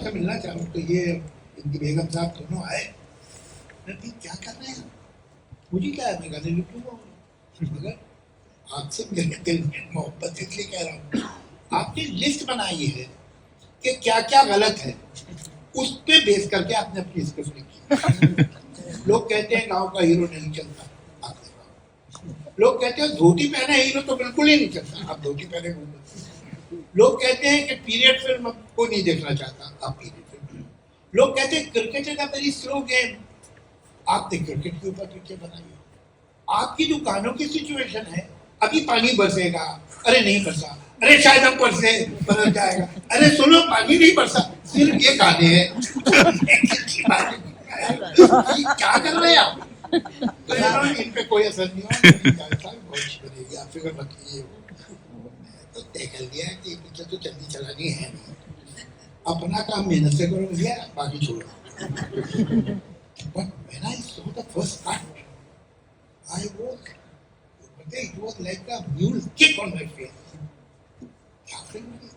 से मिलना चाहूँ तो ये इनकी बेगम साहब दोनों आए, मैं क्या कर रहे हैं, मुझे क्या है, मैं गाने लिखूंगा, मगर आपसे मेरे दिल में मोहब्बत इसलिए कह रहा हूँ, आपने लिस्ट बनाई है कि क्या क्या गलत है, उस पे बेस करके आपने अपनी स्क्रिप्ट लिखी। लोग कहते हैं गांव का हीरो नहीं चलता, लोग कहते हैं धोती पहने हीरो तो बिल्कुल ही नहीं चलता, आप धोती पहने घूमते। लोग कहते हैं कि पीरियड फिल्म को नहीं देखना चाहता, आप पीरियड फिल्म। लोग कहते हैं cricket is a very slow game, आपने क्रिकेट के ऊपर पिक्चर बनाई है। आपकी जो गानों की सिचुएशन है, अभी पानी बरसेगा, अरे नहीं बरसा, अरे शायद हम बरसे बरस जाएगा, अरे सुनो पानी नहीं बरसा, सिर्फ ये गाने हैं। क्या कर रहे हैं आप? इन पे कोई असर नहीं होगा, आप फिक्र मत कीजिए, तो तय कर लिया कि पिक्चर तो चलनी चलानी है, अपना काम मेहनत से करो भैया, बाकी छोड़ो। But when I saw the first cut, it was like a mule kick on my face. क्या फिल्म है?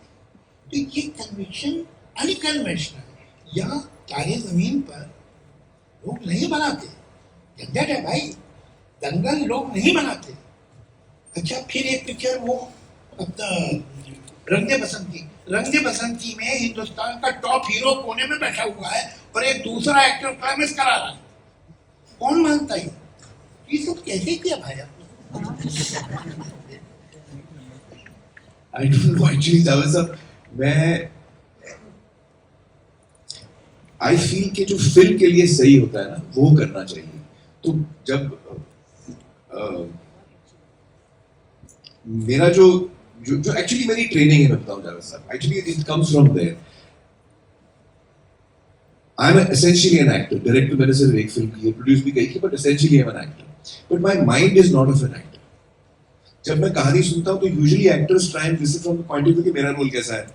तो ये कन्विक्शन अनकन्वेंशनल, यहाँ तारे जमीन पर लोग नहीं बनाते, झंझट है भाई, दंगल लोग नहीं बनाते। अच्छा फिर एक पिक्चर वो रंग दे बसंती में हिंदुस्तान का टॉप हीरो कोने में बैठा हुआ है और एक दूसरा एक्टर क्लाइमेक्स करा रहा है, कौन मानता है? ये सब कैसे किया भाई आपने? I don't know actually, Javed साहब, मैं I feel कि जो फिल्म के लिए सही होता है ना, वो करना चाहिए। तो जब मेरा जो एक्चुअली मेरी ट्रेनिंग है, मैं बताऊं जावेद साहब, actually it comes from there. I am essentially an actor, director मैंने सिर्फ एक फिल्म की है, प्रोड्यूस भी की, but essentially I am an actor, but my mind is not of an actor. जब मैं कहानी सुनता हूँ तो usually actors try and listen from the point of view कि मेरा रोल कैसा है,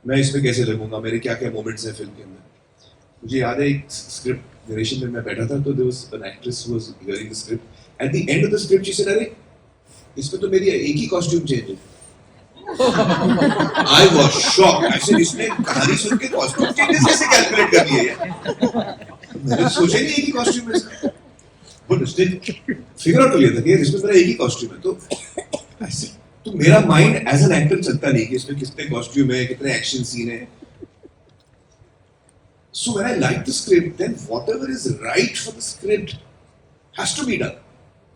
मैं इसमें कैसे लगूंगा, मेरे क्या क्या मोमेंट्स हैं फिल्म के अंदर। मुझे याद है एक स्क्रिप्ट नरेशन में मैं बैठा था, तो there was an actress who was hearing the script, at the end of the script she said, अरे इसमें तो मेरी एक ही कॉस्ट्यूम चेंज है। I was shocked, I said इसने कहानी सुन के कॉस्ट्यूम चेंजेस कैसे कैलकुलेट कर लिए यार, मैंने सोचा नहीं एक ही कॉस्ट्यूम है, बट उसने फिगर आउट कर लिया था कि इसमें मेरा एक ही कॉस्ट्यूम है। तो मेरा माइंड एज एन एक्टर चलता नहीं कि इसमें कितने कॉस्ट्यूम है, कितने एक्शन सीन है। So when I like the script, then whatever is right for the script has to be done.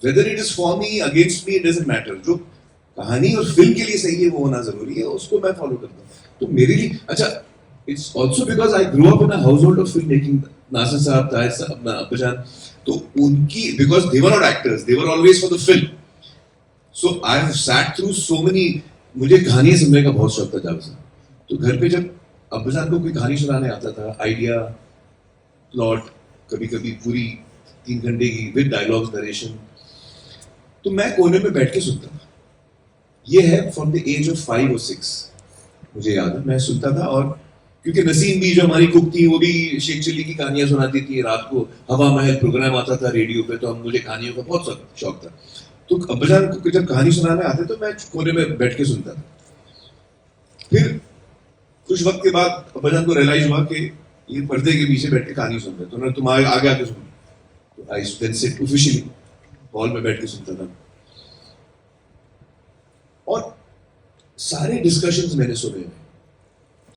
Whether it is for me, against me, it doesn't matter. जो कहानी और फिल्म के लिए सही है वो होना जरूरी है, उसको मैं फॉलो करता हूँ। तो मेरे लिए अच्छा, it's also because I grew up in a household of filmmaking. Nasir साहब, ताहिर साहब, अब्बाजान, तो उनकी, because they were not actors, they were always for the film. So I've sat through so many, मुझे कहानियां सुनने का बहुत शौक था जावेद साहब। तो घर पे जब अब्बाजान को कोई कहानी सुनाने आता था, आइडिया, प्लॉट, कभी कभी पूरी 3 घंटे की विद डायलॉग्स, नरेशन, तो मैं कोने में बैठ के सुनता था। ये है फ्रॉम द एज ऑफ 5 और 6, मुझे याद है मैं सुनता था। और क्योंकि नसीम भी जो हमारी कुक थी, वो भी शेख चिल्ली की कहानियां सुनाती थी, रात को हवा महल प्रोग्राम आता था रेडियो पे, तो मुझे कहानियों का बहुत शौक था। तो अब्बाजान को जब कहानी सुनाने आते तो मैं कोने में बैठ के सुनता था। फिर कुछ वक्त के बाद अब्बाजान को रियलाइज हुआ कि ये पर्दे के पीछे बैठ के कहानी सुन रहे, तो उन्होंने तुम आगे आके सुन। तो आई देन सिट ऑफिशियली हॉल में बैठ के सुनता था, और सारे डिस्कशंस मैंने सुने हैं।